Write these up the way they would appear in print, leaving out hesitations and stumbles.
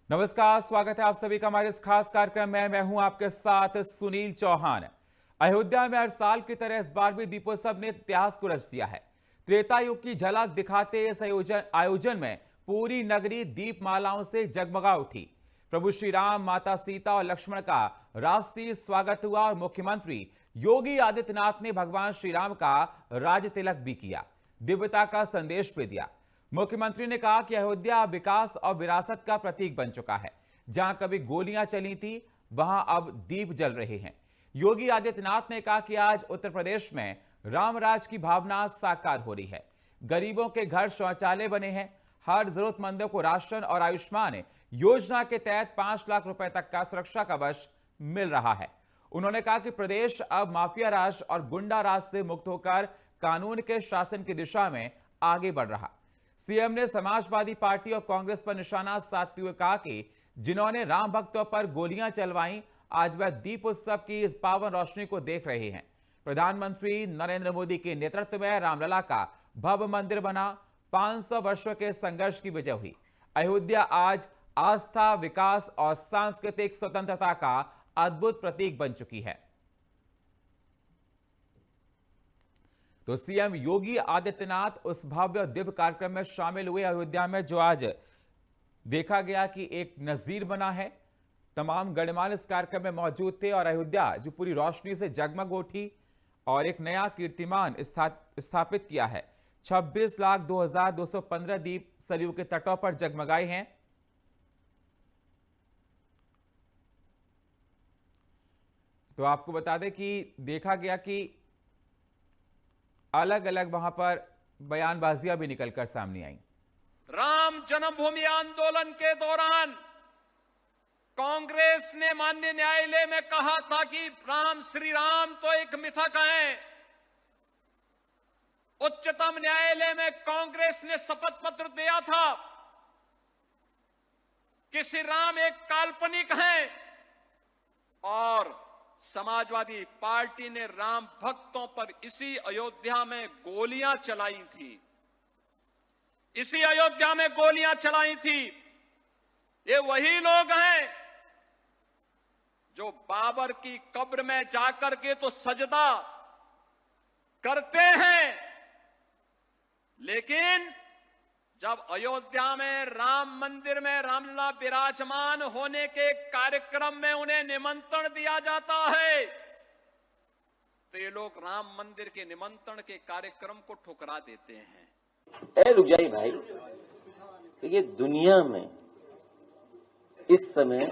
नमस्कार, स्वागत है आप सभी का हमारे इस खास कार्यक्रम में। मैं हूं आपके साथ सुनील चौहान। अयोध्या में हर साल की तरह इस बार भी दीपोत्सव ने इतिहास को रच दिया है। त्रेता युग की झलक दिखाते इस आयोजन में पूरी नगरी दीपमालाओं से जगमगा उठी। प्रभु श्री राम, माता सीता और लक्ष्मण का राष्ट्रीय स्वागत हुआ और मुख्यमंत्री योगी आदित्यनाथ ने भगवान श्री राम का राज तिलक भी किया, दिव्यता का संदेश भी दिया। मुख्यमंत्री ने कहा कि अयोध्या विकास और विरासत का प्रतीक बन चुका है। जहां कभी गोलियां चली थी, वहां अब दीप जल रहे हैं। योगी आदित्यनाथ ने कहा कि आज उत्तर प्रदेश में रामराज की भावना साकार हो रही है। गरीबों के घर शौचालय बने हैं। हर जरूरतमंदों को राशन और आयुष्मान योजना के तहत 5 लाख रुपए तक का सुरक्षा कवच मिल रहा है। उन्होंने कहा कि प्रदेश अब माफिया राज और गुंडा राज से मुक्त होकर कानून के शासन की दिशा में आगे बढ़ रहा। सीएम ने समाजवादी पार्टी और कांग्रेस पर निशाना साधते हुए कहा कि जिन्होंने राम भक्तों पर गोलियां चलवाई, आज वह दीप उत्सव की इस पावन रोशनी को देख रहे हैं। प्रधानमंत्री नरेंद्र मोदी के नेतृत्व में रामलला का भव्य मंदिर बना। 500 वर्षों के संघर्ष की विजय हुई। अयोध्या आज आस्था, विकास और सांस्कृतिक स्वतंत्रता का अद्भुत प्रतीक बन चुकी है। तो सीएम योगी आदित्यनाथ उस भव्य और दिव्य कार्यक्रम में शामिल हुए अयोध्या में, जो आज देखा गया कि एक नजीर बना है। तमाम गणमान्य इस कार्यक्रम में मौजूद थे और अयोध्या जो पूरी रोशनी से जगमग उठी और एक नया कीर्तिमान स्थापित किया है। 26,02,215 दीप सरयू के तटों पर जगमगाए हैं। तो आपको बता दें कि देखा गया कि अलग अलग वहां पर बयानबाजियां भी निकलकर सामने आई। राम जन्मभूमि आंदोलन के दौरान कांग्रेस ने माननीय न्यायालय में कहा था कि राम, श्री राम तो एक मिथक है। उच्चतम न्यायालय में कांग्रेस ने शपथ पत्र दिया था कि श्री राम एक काल्पनिक हैं, और समाजवादी पार्टी ने राम भक्तों पर इसी अयोध्या में गोलियां चलाई थी। इसी अयोध्या में गोलियां चलाई थी। ये वही लोग हैं जो बाबर की कब्र में जाकर के तो सजदा करते हैं, लेकिन जब अयोध्या में राम मंदिर में रामलला विराजमान होने के कार्यक्रम में उन्हें निमंत्रण दिया जाता है, तो ये लोग राम मंदिर के निमंत्रण के कार्यक्रम को ठुकरा देते हैं। रुक जाइए भाई, देखिए दुनिया में इस समय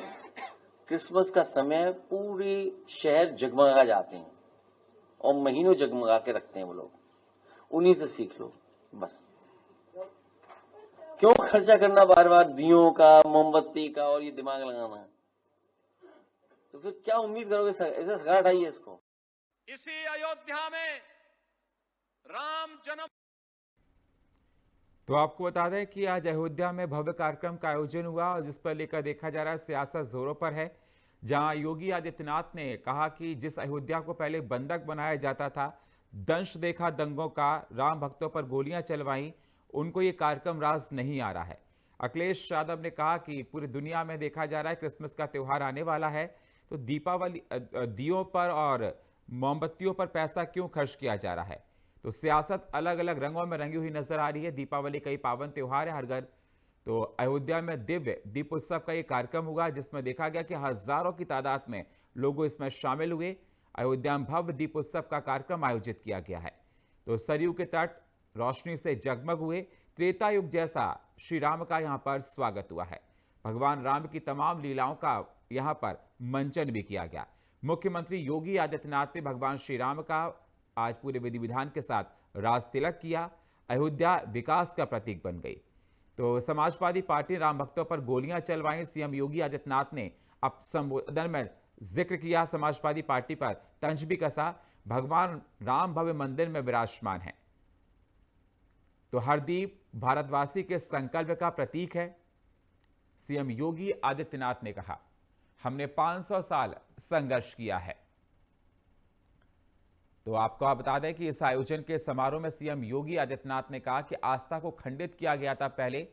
क्रिसमस का समय पूरी शहर जगमगा जाते हैं और महीनों जगमगा के रखते हैं वो लोग। उन्हीं से सीख लो बस। क्यों खर्चा करना बार बार दियों का, मोमबत्ती का और ये दिमाग लगाना? तो फिर क्या उम्मीद करोगे? ऐसे सगा हटाइए इसको। इसी अयोध्या में राम जन्म। तो आपको बता दें कि आज अयोध्या में भव्य कार्यक्रम का आयोजन हुआ और जिस पर लेकर देखा जा रहा है सियासत जोरों पर है। जहां योगी आदित्यनाथ ने कहा कि जिस अयोध्या को पहले बंधक बनाया जाता था, दंश देखा दंगों का, राम भक्तों पर गोलियां चलवाई, उनको ये कार्यक्रम राज नहीं आ रहा है। अखिलेश यादव ने कहा कि पूरी दुनिया में देखा जा रहा है क्रिसमस का त्यौहार आने वाला है, तो दीपावली दियों पर और मोमबत्तियों पर पैसा क्यों खर्च किया जा रहा है। तो सियासत अलग अलग रंगों में रंगी हुई नजर आ रही है। दीपावली कई पावन त्योहार है हर घर। तो अयोध्या में दिव्य दीप उत्सव का ये कार्यक्रम हुआ जिसमें देखा गया कि हजारों की तादाद में लोग इसमें शामिल हुए। अयोध्या में भव्य दीप उत्सव का कार्यक्रम आयोजित किया गया है। तो सरयू के तट रोशनी से जगमग हुए। त्रेता युग जैसा श्री राम का यहाँ पर स्वागत हुआ है। भगवान राम की तमाम लीलाओं का यहाँ पर मंचन भी किया गया। मुख्यमंत्री योगी आदित्यनाथ ने भगवान श्री राम का आज पूरे विधि विधान के साथ राज तिलक किया। अयोध्या विकास का प्रतीक बन गई। तो समाजवादी पार्टी राम भक्तों पर गोलियां चलवाई। सीएम योगी आदित्यनाथ ने अब संबोधन में जिक्र किया, समाजवादी पार्टी पर तंज भी कसा। भगवान राम भव्य मंदिर में विराजमान है, तो हर दीप भारतवासी के संकल्प का प्रतीक है। सीएम योगी आदित्यनाथ ने कहा, हमने 500 साल संघर्ष किया है। तो आपको आप बता दें कि इस आयोजन के समारोह में सीएम योगी आदित्यनाथ ने कहा कि आस्था को खंडित किया गया था पहले,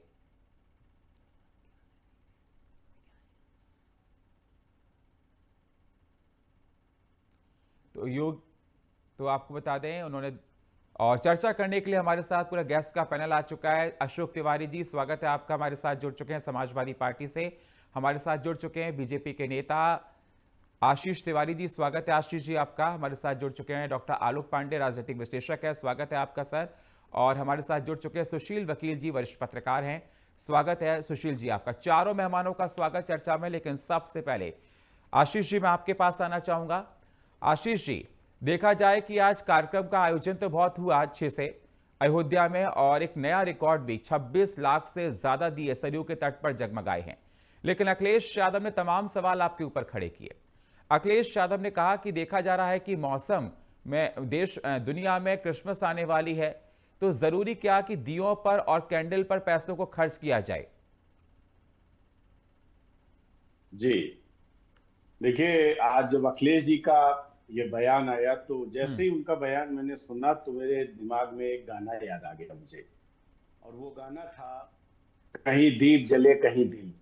तो आपको बता दें उन्होंने, और चर्चा करने के लिए हमारे साथ पूरा गेस्ट का पैनल आ चुका है। अशोक तिवारी जी, स्वागत है आपका, हमारे साथ जुड़ चुके हैं समाजवादी पार्टी से। हमारे साथ जुड़ चुके हैं बीजेपी के नेता आशीष तिवारी जी, स्वागत है आशीष जी आपका। हमारे साथ जुड़ चुके हैं डॉक्टर आलोक पांडे, राजनीतिक विश्लेषक है, स्वागत है आपका सर। और हमारे साथ जुड़ चुके हैं सुशील वकील जी, वरिष्ठ पत्रकार हैं, स्वागत है सुशील जी आपका। चारों मेहमानों का स्वागत चर्चा में। लेकिन सबसे पहले आशीष जी, मैं आपके पास आना चाहूंगा। आशीष जी, देखा जाए कि आज कार्यक्रम का आयोजन तो बहुत हुआ अच्छे से अयोध्या में, और एक नया रिकॉर्ड भी 26 लाख से ज्यादा दिए सरयू के तट पर जगमगाए हैं। लेकिन अखिलेश यादव ने तमाम सवाल आपके ऊपर खड़े किए। अखिलेश यादव ने कहा कि देखा जा रहा है कि मौसम में दुनिया में क्रिसमस आने वाली है, तो जरूरी क्या कि दियों पर और कैंडल पर पैसों को खर्च किया जाए। जी देखिए, आज जब अखिलेश जी का ये बयान आया तो जैसे ही उनका बयान मैंने सुना तो मेरे दिमाग में एक गाना याद आ गया मुझे, और वो गाना था कहीं दीप जले कहीं दिल।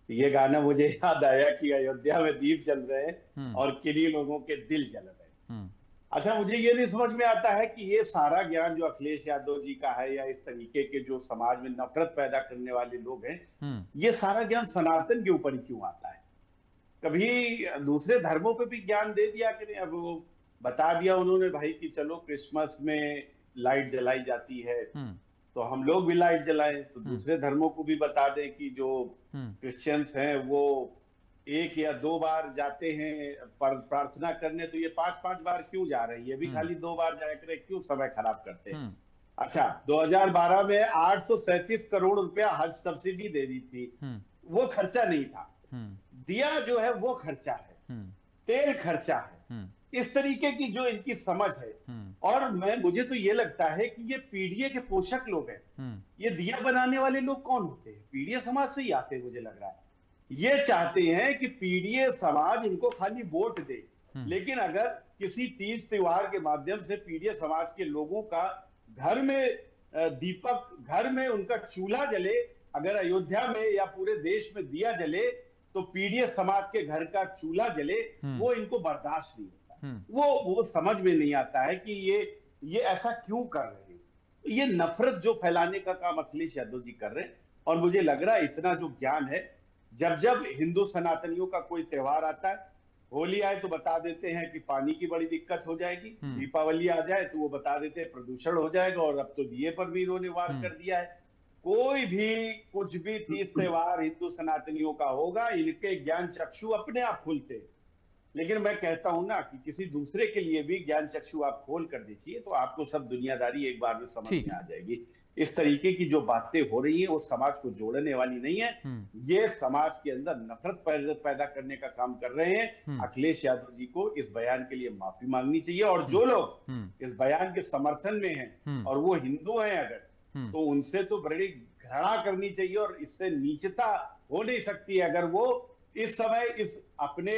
ये गाना मुझे याद आया कि अयोध्या में दीप जल रहे हैं और किन्हीं लोगों के दिल जल रहे हैं। अच्छा, मुझे ये नहीं समझ में आता है कि ये सारा ज्ञान जो अखिलेश यादव जी का है, या इस तरीके के जो समाज में नफरत पैदा करने वाले लोग हैं, ये सारा ज्ञान सनातन के ऊपर ही क्यों आता है? कभी दूसरे धर्मों पे भी ज्ञान दे दिया कि नहीं? अब वो बता दिया उन्होंने भाई कि चलो क्रिसमस में लाइट जलाई जाती है तो हम लोग भी लाइट जलाएं, तो दूसरे धर्मों को भी बता दें कि जो क्रिश्चियंस हैं वो 1 या 2 बार जाते हैं प्रार्थना करने, तो ये 5-5 बार क्यों जा रहे हैं? ये भी खाली 2 बार जाया करें, क्यों समय खराब करते हैं? अच्छा, 2012 में 837 करोड़ रुपया हज सब्सिडी दे दी थी, वो खर्चा नहीं था। दिया जो है वो खर्चा है, तेल खर्चा है। इस तरीके की जो इनकी समझ है, और मुझे तो ये लगता है कि ये पीडीए के पोषक लोग हैं। ये दिया बनाने वाले लोग कौन होते हैं? पीडीए समाज से ही आते हैं, मुझे लग रहा है। ये चाहते हैं कि पीडीए समाज इनको खाली वोट दे, लेकिन अगर किसी तीज त्योहार के माध्यम से पीडीए समाज के लोगों का घर में दीपक, घर में उनका चूल्हा जले, अगर अयोध्या में या पूरे देश में दिया जले तो पीडीए समाज के घर का चूल्हा जले, वो इनको बर्दाश्त नहीं होता। वो समझ में नहीं आता है कि ये ऐसा क्यों कर रहे हैं। ये नफरत जो फैलाने का काम अखिलेश यादव जी कर रहे हैं, और मुझे लग रहा है इतना जो ज्ञान है, जब हिंदू सनातनियों का कोई त्योहार आता है, होली आए तो बता देते हैं कि पानी की बड़ी दिक्कत हो जाएगी, दीपावली आ जाए तो वो बता देते हैं प्रदूषण हो जाएगा, और अब तो दिए पर भी इन्होंने वार कर दिया है। कोई भी कुछ भी तीज त्योहार हिंदू सनातनियों का होगा, इनके ज्ञान चक्षु अपने आप खुलते हैं। लेकिन मैं कहता हूं ना कि किसी दूसरे के लिए भी ज्ञान चक्षु आप खोल कर देखिए, तो आपको सब दुनियादारी एक बार में समझ में आ जाएगी। इस तरीके की जो बातें हो रही है वो समाज को जोड़ने वाली नहीं है। ये समाज के अंदर नफरत पैदा करने का काम कर रहे हैं। अखिलेश यादव जी को इस बयान के लिए माफी मांगनी चाहिए, और जो लोग इस बयान के समर्थन में हैं और वो हिंदू हैं अगर, तो उनसे तो बड़ी घृणा करनी चाहिए, और इससे नीचता हो नहीं सकती अगर वो इस समय इस अपने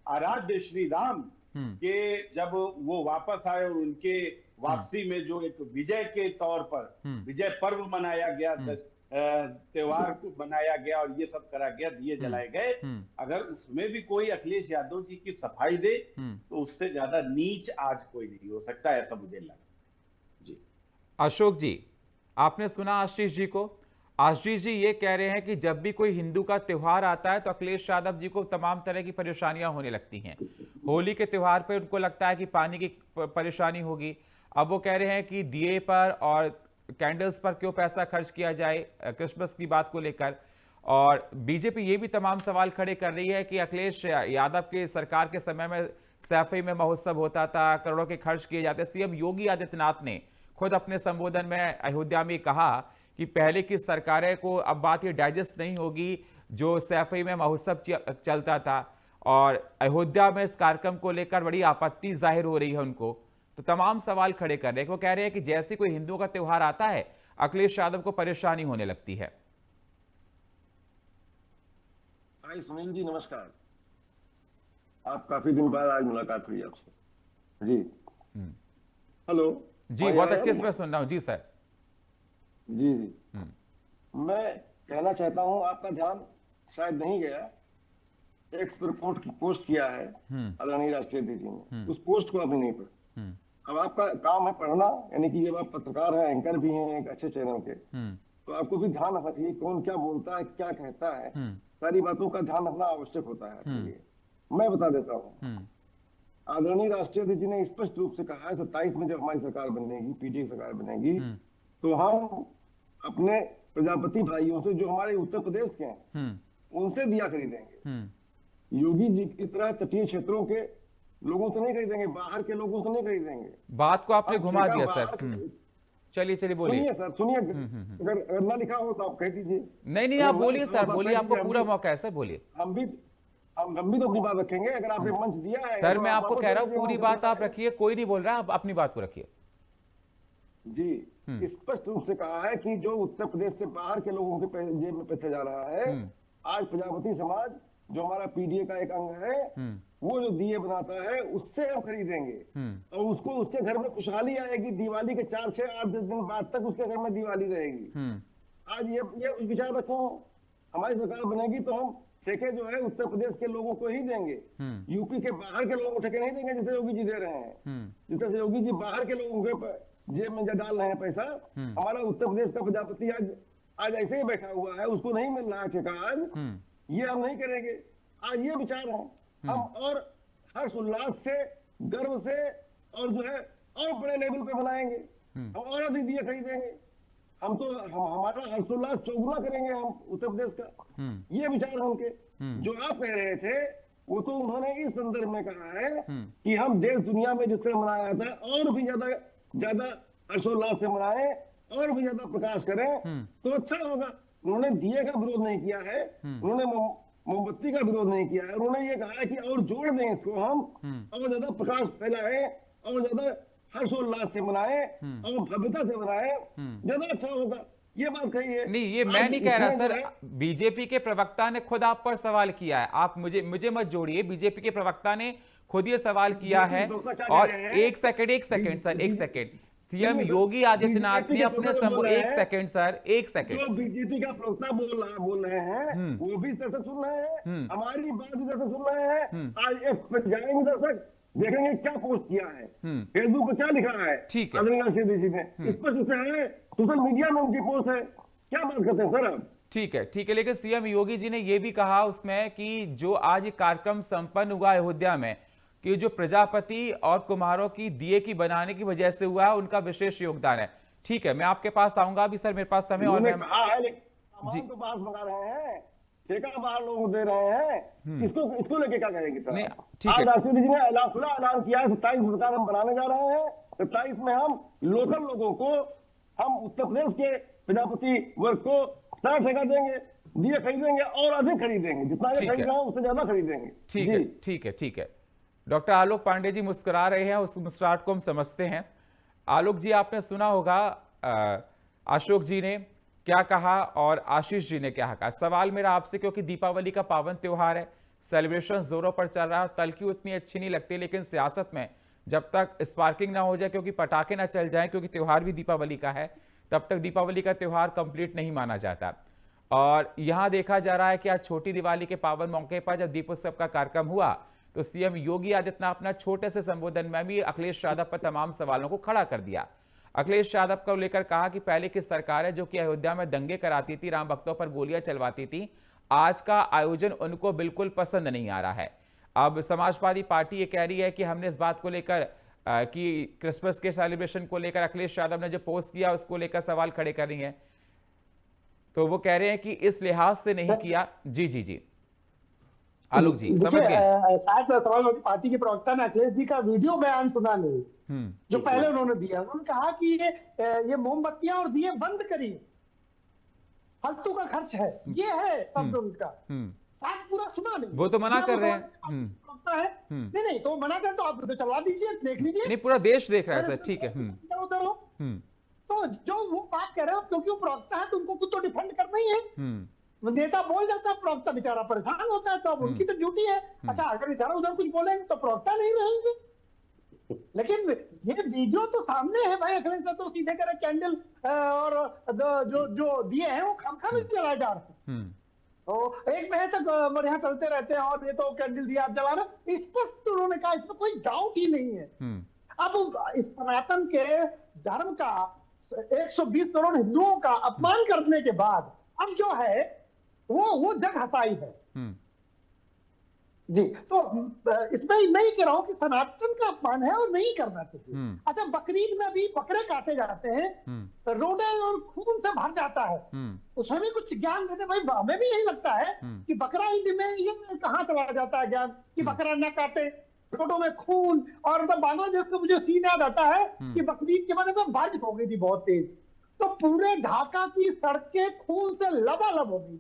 आराध्य श्री राम के जब वो वापस आए और उनके वापसी में जो एक विजय के तौर पर विजय पर्व मनाया गया, त्योहार को मनाया गया और ये सब करा गया, दिए जलाए गए, अगर उसमें भी कोई अखिलेश यादव जी की सफाई दे तो उससे ज्यादा नीच आज कोई नहीं हो सकता, ऐसा मुझे लगता है। जी अशोक जी, आपने सुना आशीष जी को। आशीष जी ये कह रहे हैं कि जब भी कोई हिंदू का त्योहार आता है तो अखिलेश यादव जी को तमाम तरह की परेशानियां होने लगती हैं। होली के त्योहार पर उनको लगता है कि पानी की परेशानी होगी। अब वो कह रहे हैं कि दिए पर और कैंडल्स पर क्यों पैसा खर्च किया जाए क्रिसमस की बात को लेकर। और बीजेपी ये भी तमाम सवाल खड़े कर रही है कि अखिलेश यादव के सरकार के समय में सैफई में महोत्सव होता था, करोड़ों के खर्च किए जाते। सीएम योगी आदित्यनाथ ने खुद अपने संबोधन में अयोध्या में कहा कि पहले की सरकारें को अब बात ये डाइजेस्ट नहीं होगी जो सैफई में महोत्सव चलता था, और अयोध्या में इस कार्यक्रम को लेकर बड़ी आपत्ति जाहिर हो रही है उनको। तो तमाम सवाल खड़े कर रहे हैं। वो कह रहे हैं कि जैसे कोई हिंदुओं का त्योहार आता है अखिलेश यादव को परेशानी होने लगती है। हाय सुनील जी, नमस्कार। आप काफी दिन बाद आज मुलाकात हुई आपसे। जी हेलो जी, बहुत अच्छे से मैं सुन रहा हूं। जी सर। जी मैं कहना चाहता हूं, आपका ध्यान शायद नहीं गया, एक्स पर पोस्ट किया है आदरणीय राष्ट्रीय अध्यक्ष जी ने, उस पोस्ट को आपने नहीं पढ़ा। अब आपका काम है पढ़ना, यानी कि जब आप पत्रकार हैं, एंकर भी हैं एक अच्छे चैनल के, तो आपको भी ध्यान रखना चाहिए कौन क्या बोलता है, क्या कहता है, सारी बातों का ध्यान रखना आवश्यक होता है आपके लिए। मैं बता देता हूँ, आदरणीय राष्ट्रीय अध्यक्ष जी ने स्पष्ट रूप से कहा है 27 में जब हमारी सरकार बनेगी, पीटीआई सरकार बनेगी, तो हम अपने प्रजापति भाइयों से जो हमारे उत्तर प्रदेश के हैं उनसे दिया खरीदेंगे। योगी जी की तरह तटीय क्षेत्रों के लोगों से नहीं खरीदेंगे, बाहर के लोगों से नहीं खरीदेंगे। बात को आपने घुमा दिया सर। चलिए चलिए बोलिए। सुनिए सर, सुनिए, अगर ना लिखा हो तो आप कह दीजिए। नहीं आप बोलिए सर, बोलिए, आपको पूरा मौका है सर, बोलिए। हम भी तो अपनी बात रखेंगे, अगर आपने मंच दिया है सर। मैं आपको कह रहा हूँ पूरी बात आप रखिए, कोई नहीं बोल रहा, आप अपनी बात को रखिए जी। स्पष्ट रूप से कहा है कि जो उत्तर प्रदेश से बाहर के लोगों के जेब में पैसा जा रहा है, आज प्रजापति समाज जो हमारा पीडीए का एक अंग है, वो जो दिए बनाता है उससे हम खरीदेंगे, और उसको उसके घर में खुशहाली आएगी। दिवाली के 4, 6, 8, 10 दिन बाद तक उसके घर में दिवाली रहेगी। आज ये विचार रखो, हमारी सरकार बनेगी तो हम ठेके जो है उत्तर प्रदेश के लोगों को ही देंगे, यूपी के बाहर के लोगों को ठेके नहीं देंगे जैसे योगी जी दे रहे हैं। जैसे योगी जी बाहर के लोगों के जेब में डाल रहे हैं पैसा, हमारा उत्तर प्रदेश का प्रजापति आज ऐसे ही बैठा हुआ है, उसको नहीं मिल रहा है ठेका आज, ये हम नहीं करेंगे। आज ये विचार है हम, और हर्ष उल्लास से, गर्व से, और जो है और बड़े लेवल पे बनाएंगे, हम और अधिक दिए खरीदेंगे, हम तो हमारा हर्षोल्लास चौगुना करेंगे हम उत्तर प्रदेश का। ये विचार है उनके। जो आप कह रहे थे वो तो उन्होंने इस संदर्भ में कहा है कि हम देश दुनिया में जिस तरह मनाया था और भी ज्यादा हर्षोल्लास से मनाएं और भी ज्यादा प्रकाश करें तो अच्छा होगा। उन्होंने दिए का विरोध नहीं किया है, उन्होंने मोमबत्ती का विरोध नहीं किया है, उन्होंने ये कहा है कि और जोड़ दें इसको, हम और ज्यादा प्रकाश फैलाएं और ज्यादा हर्षोल्लास से मनाएं और भव्यता से मनाएं, ज्यादा अच्छा होगा। ये बात कही है। नहीं, ये मैं नहीं कह रहा सर, बीजेपी के प्रवक्ता ने खुद आप पर सवाल किया है, आप मुझे मत जोड़िए। बीजेपी के प्रवक्ता ने खुद ये सवाल किया है। और एक सेकंड सर, एक सेकंड। सीएम योगी आदित्यनाथ ने अपने एक सेकंड सर, एक सेकंड। जो बीजेपी का प्रवक्ता बोल रहे हैं वो भी दर्शक सुन रहे हैं, हमारी बात भी दर्शक सुन रहे हैं। आज एक्स पर जाएंगे दर्शक, देखेंगे क्या पोस्ट किया है, फेसबुक पर क्या लिखा है। ठीक है, जी ने स्पष्ट है, सोशल मीडिया में उनकी पोस्ट है। क्या बात करते हैं सर आप? ठीक है। लेकिन सीएम योगी जी ने यह भी कहा उसमें कि जो आज कार्यक्रम संपन्न हुआ अयोध्या में, कि जो प्रजापति और कुम्हारों की दिए की बनाने की वजह से हुआ, उनका विशेष योगदान है। ठीक है, मैं आपके पास आऊंगा अभी सर, मेरे पास समय और जी तो बात मंगा रहे हैं, ठेका बाहर लोग दे रहे हैं, इसको लेके क्या कहेंगे सर? आज राष्ट्रपति जी ने खुला ऐलान किया है 27 सरकार हम बनाने जा रहे हैं। 27 में हम लोकल लोगों को, हम उत्तर प्रदेश के प्रजापति वर्ग को सारा ठेका देंगे, दिए खरीदेंगे और अधिक खरीदेंगे, जितना खरीद रहे हैं उससे ज्यादा खरीदेंगे। ठीक है। डॉक्टर आलोक पांडे जी मुस्कुरा रहे हैं, उस मुस्कुराहट को हम समझते हैं। आलोक जी, आपने सुना होगा अशोक जी ने क्या कहा और आशीष जी ने क्या कहा। सवाल मेरा आपसे, क्योंकि दीपावली का पावन त्योहार है, सेलिब्रेशन जोरों पर चल रहा है, तलखी उतनी अच्छी नहीं लगती, लेकिन सियासत में जब तक स्पार्किंग ना हो जाए, क्योंकि पटाखे ना चल जाए, क्योंकि त्योहार भी दीपावली का है, तब तक दीपावली का त्योहार कंप्लीट नहीं माना जाता। और यहां देखा जा रहा है कि आज छोटी दिवाली के पावन मौके पर जब दीपोत्सव का कार्यक्रम हुआ, तो सीएम योगी आदित्यनाथ अपना छोटे से संबोधन में भी अखिलेश यादव पर तमाम सवालों को खड़ा कर दिया। अखिलेश यादव को लेकर कहा कि पहले की सरकार है जो कि अयोध्या में दंगे कराती थी, राम भक्तों पर गोलियां चलवाती थी, आज का आयोजन उनको बिल्कुल पसंद नहीं आ रहा है। अब समाजवादी पार्टी ये कह रही है कि हमने इस बात को लेकर कि क्रिसमस के सेलिब्रेशन को लेकर अखिलेश यादव ने जो पोस्ट किया उसको लेकर सवाल खड़े कर रही है, तो वो कह रहे हैं कि इस लिहाज से नहीं किया। जी आलोक जी समझ गए। समाजवादी पार्टी के प्रवक्ता ने अखिलेश जी का वीडियो बयान सुना नहीं, जो पहले उन्होंने दिया। उन्होंने कहा कि ये मोमबत्तियां और दिए बंद करिए, फालतू का खर्च है, ये है शब्द उनका। साथ पूरा सुना नहीं, वो तो मना कर रहे हैं। नहीं तो मना कर, तो आप तो चलवा दीजिए, देख लीजिए। नहीं, पूरा देश देख रहा है सर। ठीक है, उधर हो तो जो वो बात कह रहे हो, क्योंकि वो प्रवक्ता है तो उनको कुछ तो डिफेंड करना ही है। नेता बोल जाता है, प्रवक्ता बेचारा परेशान होता है, तो अब उनकी तो ड्यूटी है। अच्छा, अगर इधर उधर कुछ बोलेंगे तो प्रवक्ता नहीं रहेंगे। लेकिन ये वीडियो तो सामने है भाई, अखिलेश तो सीधे करे कैंडल और जो दिए हैं वो खामखा में जलाए जा रहे हैं। तो एक महीने तक बढ़िया चलते रहते हैं और ये तो कैंडल दिया आप जला रहे, स्पष्ट उन्होंने कहा, इसमें कोई डाउट ही नहीं है। अब इस सनातन के धर्म का 120 करोड़ हिंदुओं का अपमान करने के बाद अब जो है वो जग हसाई है जी। तो इसमें नहीं कह रहा हूं कि सनातन का अपमान है और नहीं करना चाहिए। अच्छा, बकरीद में भी बकरे काटे जाते हैं, रोडे और खून से भर जाता है, उसमें भी कुछ ज्ञान देते भाई। हमें भी यही लगता है कि बकरा ईद में ये कहाँ चला जाता है ज्ञान कि बकरा न काटे, रोडों में खून। और मतलब बांग्लादेश को मुझे सीन याद आता है कि बकरीद के बाद बारिश हो गई थी बहुत तेज, तो पूरे ढाका की सड़कें खून से लबालब हो गई।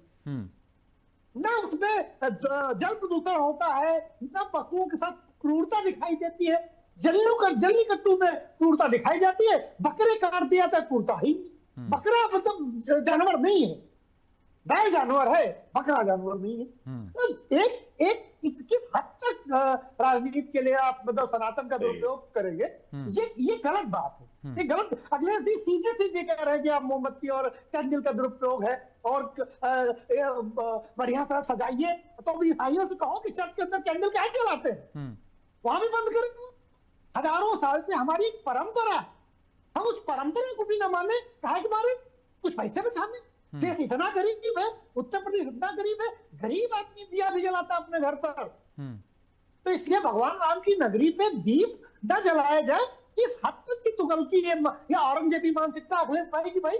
न उसमें जल प्रदूषण होता है, न पशुओं के साथ क्रूरता दिखाई देती है। जल्लीकट्टू में क्रूरता दिखाई जाती है, बकरे काट दिया तो क्रूरता ही। बकरा मतलब जानवर नहीं है, गाय जानवर है, बकरा जानवर नहीं है। तो एक किस हद तक राजनीति के लिए आप मतलब सनातन का दुरुपयोग करेंगे, ये गलत बात है। ये गलत। अगले दिन सीधे कह रहे हैं कि आप मोमबत्ती और कैंडल का दुरुपयोग है और बढ़िया तरह सजाइए। तो ईसाइयों से कहो कि चर्च के अंदर कैंडल क्या जलाते हैं, वहां भी बंद करें। हजारों साल से हमारी परंपरा, हम उस परंपरा को भी न माने, काहे के मारे कुछ पैसे बचाने। देश इतना गरीब है, उत्तर प्रदेश इतना गरीब है, गरीब आदमी दिया भी जलाता अपने घर पर। तो इसलिए भगवान राम की नगरी पे दीप न जलाया जाए। इस हद तक की तुगलकी या औरंगजेबी मानसिकता अखिलेश भाई की, भाई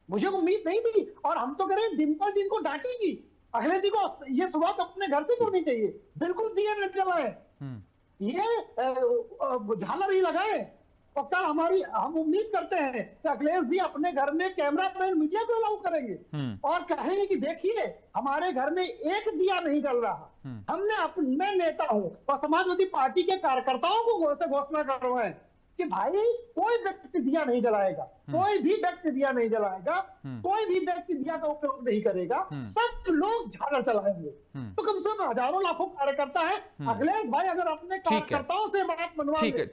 मुझे उम्मीद नहीं थी। और हम तो करें डिम्पल जी को डांटेगी, अखिलेश जी को ये शुरुआत अपने घर से करनी चाहिए, बिल्कुल दिया न जलाए, ये झालर ही लगाए। और कल हम उम्मीद करते हैं कि अखिलेश जी अपने घर में कैमरामैन मीडिया को अलाउ करेंगे और कहेंगे कि देखिए हमारे घर में एक दिया नहीं जल रहा। मैं नेता हूं और समाजवादी पार्टी के कार्यकर्ताओं को घोषणा कर रहे हैं कि भाई कोई व्यक्ति दिया नहीं जलाएगा, कोई भी व्यक्ति दिया नहीं जलाएगा, कोई भी व्यक्ति दिया का उपयोग नहीं करेगा, सब लोग झालर चलाएंगे। तो कम से कम हजारों लाखों कार्यकर्ता है। अखिलेश भाई अगर अपने कार्यकर्ताओं से बात मनवा, ठीक है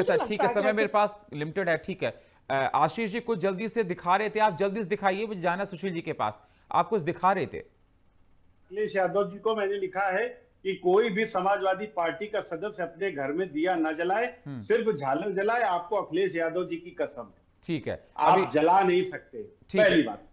सर, ठीक है, समय मेरे पास लिमिटेड है। ठीक है, आशीष जी कुछ जल्दी से दिखा रहे थे, आप जल्दी से दिखाइए, मुझे जाना सुशील जी के पास, आप कुछ दिखा रहे थे। अखिलेश यादव जी को मैंने लिखा है कि कोई भी समाजवादी पार्टी का सदस्य अपने घर में दिया न जलाए, सिर्फ झालर जलाए। आपको अखिलेश यादव जी की कसम है, ठीक है, आप जला नहीं सकते, पहली बात।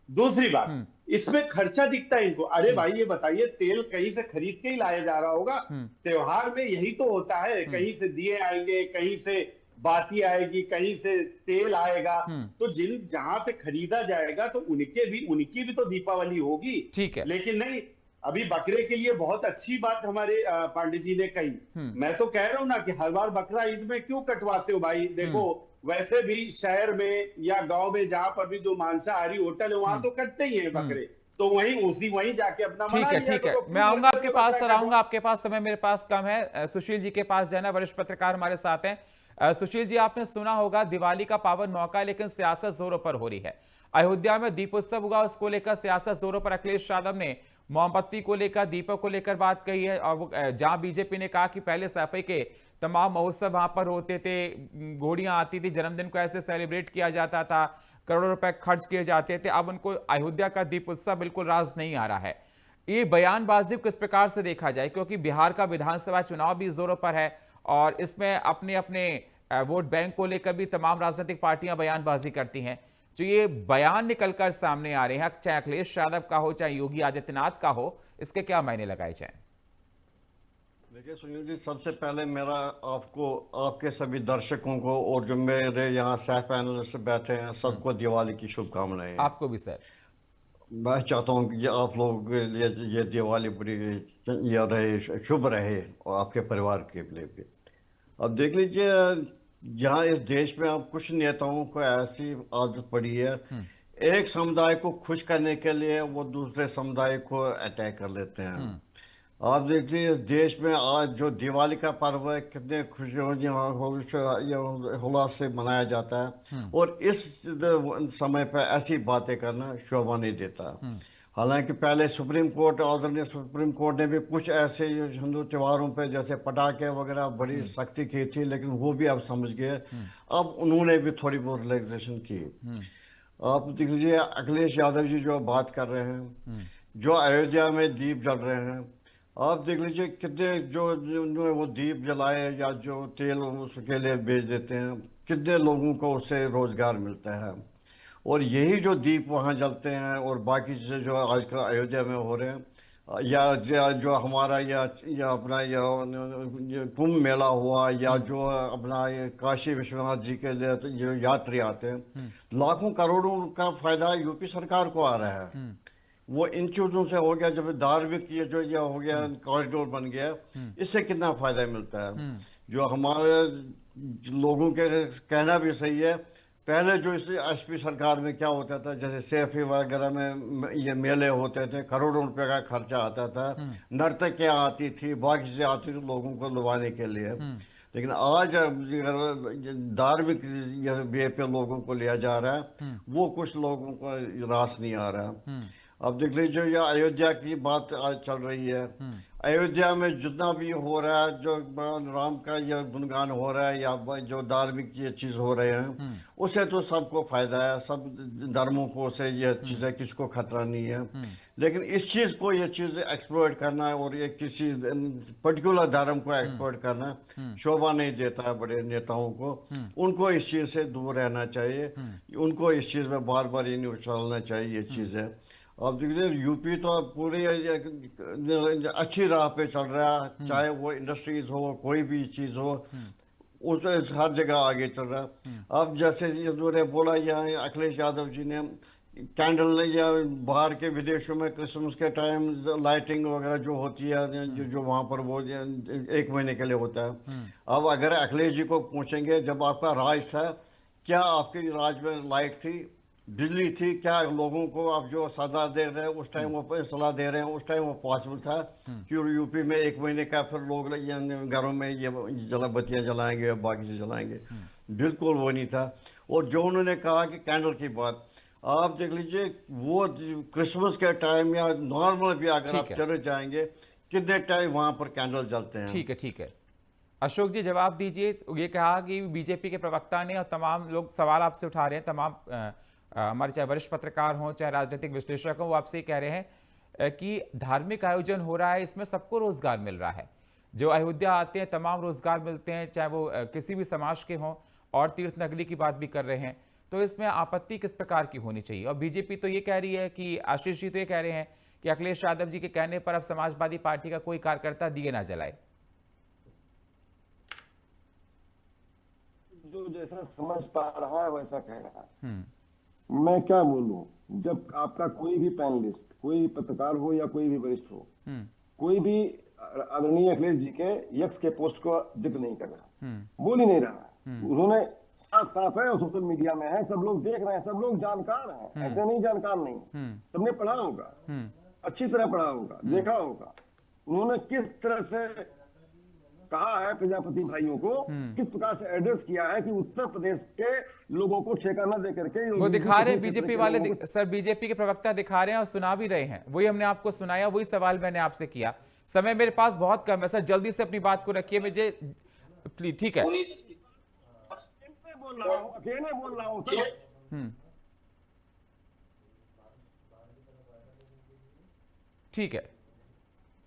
दूसरी बात, इसमें खर्चा दिखता है इनको। अरे भाई ये बताइए, तेल कहीं से खरीद के ही लाया जा रहा होगा? त्योहार में यही तो होता है, कहीं से दिए आएंगे, कहीं से बाती आएगी, कहीं से तेल आएगा। तो जहां से खरीदा जाएगा तो उनकी भी तो दीपावली होगी, ठीक है। लेकिन नहीं, अभी बकरे के लिए बहुत अच्छी बात हमारे पांडे जी ने कही। मैं तो कह रहा हूं ना कि हर बार बकरा ईद में क्यों कटवाते हो भाई? देखो वैसे भी शहर में या गांव में जहां पर भी जो मांसाहारी होटल है वहां तो कटते ही हैं बकरे, तो वहीं जाके अपना ठीक है, मैं आऊंगा आपके पास सर, आऊंगा आपके पास, समय मेरे पास कम है। सुशील जी के पास जाना, वरिष्ठ पत्रकार हमारे साथ हैं। सुशील जी, आपने सुना होगा दिवाली का पावन मौका है, लेकिन सियासत जोरों पर हो रही है। अयोध्या में दीपोत्सव हुआ, उसको लेकर सियासत जोरों पर। अखिलेश यादव ने मोमबत्ती को लेकर, दीपक को लेकर बात कही है, और जहां बीजेपी ने कहा कि पहले सफाई के तमाम महोत्सव वहां पर होते थे, घोड़ियां आती थी, जन्मदिन को ऐसे सेलिब्रेट किया जाता था, करोड़ों रुपए खर्च किए जाते थे, अब उनको अयोध्या का दीप उत्सव बिल्कुल राज नहीं आ रहा है। ये बयानबाजी किस प्रकार से देखा जाए, क्योंकि बिहार का विधानसभा चुनाव भी जोरों पर है और इसमें अपने अपने वोट बैंक को लेकर भी तमाम राजनीतिक पार्टियां बयानबाजी करती हैं। जो ये बयान निकलकर सामने आ रहे हैं, चाहे अखिलेश यादव का हो चाहे योगी आदित्यनाथ का हो, इसके क्या मायने लगाए जाए? देखिए सुनील जी, सबसे पहले मेरा आपको, आपके सभी दर्शकों को और जो मेरे यहाँ सह पैनलिस्ट बैठे हैं सबको दिवाली की शुभकामनाएं। आपको भी सर। मैं चाहता हूँ कि आप लोग के लिए ये दिवाली बड़ी ये रहे, शुभ रहे और आपके परिवार के लिए भी। अब देख लीजिए, जहाँ इस देश में अब कुछ नेताओं को ऐसी आदत पड़ी है, एक समुदाय को खुश करने के लिए वो दूसरे समुदाय को अटैक कर लेते हैं। आप देखिए इस देश में आज जो दिवाली का पर्व है कितने उल्लास से मनाया जाता है, और इस समय पर ऐसी बातें करना शोभा नहीं देता। हालांकि पहले सुप्रीम कोर्ट, आदरणीय सुप्रीम कोर्ट ने भी कुछ ऐसे हिंदू त्योहारों पे जैसे पटाखे वगैरह बड़ी सख्ती की थी, लेकिन वो भी अब समझ गए, अब उन्होंने भी थोड़ी बहुत रिलैक्सेशन की। आप देख लीजिए अखिलेश यादव जी जो बात कर रहे हैं, जो अयोध्या में दीप जल रहे हैं, आप देख लीजिए कितने जो वो दीप जलाए या जो तेल उसके लिए बेच देते हैं, कितने लोगों को उससे रोजगार मिलता है। और यही जो दीप वहाँ जलते हैं और बाकी चीज़ें जो आजकल अयोध्या में हो रहे हैं, या जो हमारा या अपना या कुंभ मेला हुआ, या जो अपना ये काशी विश्वनाथ जी के लिए तो जो यात्री आते हैं, लाखों करोड़ों का फायदा यूपी सरकार को आ रहा है। वो इन चीजों से हो गया, जब धार्मिक ये हो गया, कॉरिडोर बन गया, इससे कितना फायदा मिलता है। जो हमारे लोगों के कहना भी सही है, पहले जो इस एसपी सरकार में क्या होता था, जैसे सेफी वगैरह में ये मेले होते थे, करोड़ों रुपए का खर्चा आता था, नर्तकियां आती थी, बाकी से आती थी लोगों को लुभाने के लिए। लेकिन आज धार्मिक वे पे लोगों को लिया जा रहा है, वो कुछ लोगों को रास नहीं आ रहा। अब देख लीजिए ये अयोध्या की बात आज चल रही है, अयोध्या में जितना भी हो रहा है, जो राम का यह गुणगान हो रहा है या जो धार्मिक ये चीज हो रहे हैं, उससे तो सबको फायदा है, सब धर्मों को से ये चीजें, किसको खतरा नहीं है। लेकिन इस चीज को, ये चीज एक्सप्लोइट करना है और ये किसी पर्टिकुलर धर्म को एक्सप्लोइट करना शोभा नहीं देता है बड़े नेताओं को। उनको इस चीज से दूर रहना चाहिए, उनको इस चीज में बार बार ये नहीं उछालना चाहिए ये चीजें। अब देखिए यूपी तो पूरी अच्छी राह पे चल रहा है, चाहे वो इंडस्ट्रीज हो, कोई भी चीज हो, उस हर जगह आगे चल रहा है। अब जैसे इन्होंने बोला, यहाँ अखिलेश यादव जी ने कैंडल या बाहर के विदेशों में क्रिसमस के टाइम लाइटिंग वगैरह जो होती है, जो वहाँ पर वो 1 महीने के लिए होता है। अब अगर अखिलेश जी को पूछेंगे, जब आपका राज था, क्या आपके राज में लाइट थी, बिजली थी, क्या लोगों को आप जो सलाह दे रहे हैं उस टाइम वो सलाह दे रहे हैं, उस टाइम वो पॉसिबल था कि यूपी में 1 महीने का फिर लोग घरों में ये बत्तियां जलाएंगे, बाकी से जलाएंगे? बिल्कुल वो नहीं था। और जो उन्होंने कहा कि कैंडल की बात, आप देख लीजिए वो क्रिसमस के टाइम या नॉर्मल भी अगर आप चले जाएंगे, कितने टाइम वहां पर कैंडल जलते हैं। ठीक है अशोक जी, जवाब दीजिए। ये कहा कि बीजेपी के प्रवक्ता ने, और तमाम लोग सवाल आपसे उठा रहे हैं, तमाम हमारे चाहे वरिष्ठ पत्रकार हों, चाहे राजनीतिक विश्लेषक हों, वो आपसे कह रहे हैं कि धार्मिक आयोजन हो रहा है, इसमें सबको रोजगार मिल रहा है। जो अयोध्या आते हैं तमाम रोजगार मिलते हैं, चाहे वो किसी भी समाज के हों, और तीर्थ नगरी की बात भी कर रहे हैं। तो इसमें आपत्ति किस प्रकार की होनी चाहिए? और बीजेपी तो ये कह रही है कि आशीष जी तो ये कह रहे हैं कि अखिलेश यादव जी के कहने पर अब समाजवादी पार्टी का कोई कार्यकर्ता दिए ना जलाए। जो जैसा समझ पा रहा है वैसा कह रहा है। मैं क्या बोलूं, जब आपका कोई भी पैनलिस्ट, कोई पत्रकार हो या कोई भी वरिष्ठ हो, कोई भी आदरणीय अखिलेश जी के यक्स के पोस्ट को जिक्र नहीं कर रहा, बोल ही नहीं रहा। उन्होंने साफ साफ है और सोशल मीडिया में है, सब लोग देख रहे हैं, सब लोग जानकार हैं, ऐसे नहीं जानकार नहीं, सबने पढ़ा होगा, अच्छी तरह पढ़ा होगा, देखा होगा उन्होंने किस तरह से कहा है प्रजापति भाइयों को, किस प्रकार से एड्रेस किया है कि उत्तर प्रदेश के लोगों को ठेका न देकर के वो दिखा रहे हैं बीजेपी वाले, सर बीजेपी के प्रवक्ता दिखा रहे हैं और सुना भी रहे हैं, वही हमने आपको सुनाया, वही सवाल मैंने आपसे किया। समय मेरे पास बहुत कम है सर, जल्दी से अपनी बात को रखिए मुझे प्लीज। ठीक है, अकेले बोल रहा हूं।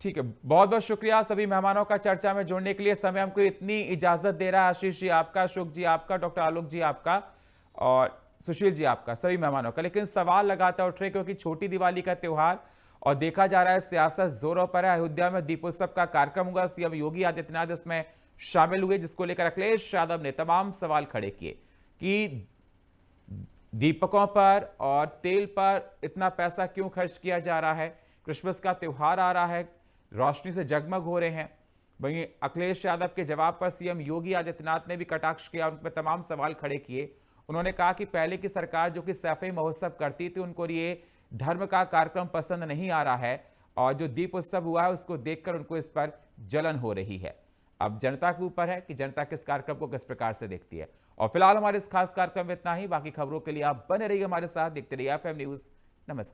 ठीक है, बहुत बहुत शुक्रिया सभी मेहमानों का चर्चा में जुड़ने के लिए। समय हमको इतनी इजाजत दे रहा है। आशीष जी आपका, अशोक जी आपका, डॉक्टर आलोक जी आपका, और सुशील जी आपका, सभी मेहमानों का। लेकिन सवाल लगातार उठ रहे क्योंकि छोटी दिवाली का त्योहार और देखा जा रहा है सियासत जोरों पर है। अयोध्या में दीपोत्सव का कार्यक्रम होगा, सीएम योगी आदित्यनाथ इसमें शामिल हुए, जिसको लेकर अखिलेश यादव ने तमाम सवाल खड़े किए कि दीपकों पर और तेल पर इतना पैसा क्यों खर्च किया जा रहा है, क्रिसमस का त्योहार आ रहा है, रोशनी से जगमग हो रहे हैं। वहीं अखिलेश यादव के जवाब पर सीएम योगी आदित्यनाथ ने भी कटाक्ष किया, उन पर तमाम सवाल खड़े किए। उन्होंने कहा कि पहले की सरकार जो कि सैफई महोत्सव करती थी, उनको ये धर्म का कार्यक्रम पसंद नहीं आ रहा है, और जो दीप उत्सव हुआ है उसको देखकर उनको इस पर जलन हो रही है। अब जनता के ऊपर है कि जनता किस कार्यक्रम को किस प्रकार से देखती है। और फिलहाल हमारे इस खास कार्यक्रम में इतना ही। बाकी खबरों के लिए आप बने रहिए हमारे साथ, देखते रहिए FM न्यूज। नमस्कार।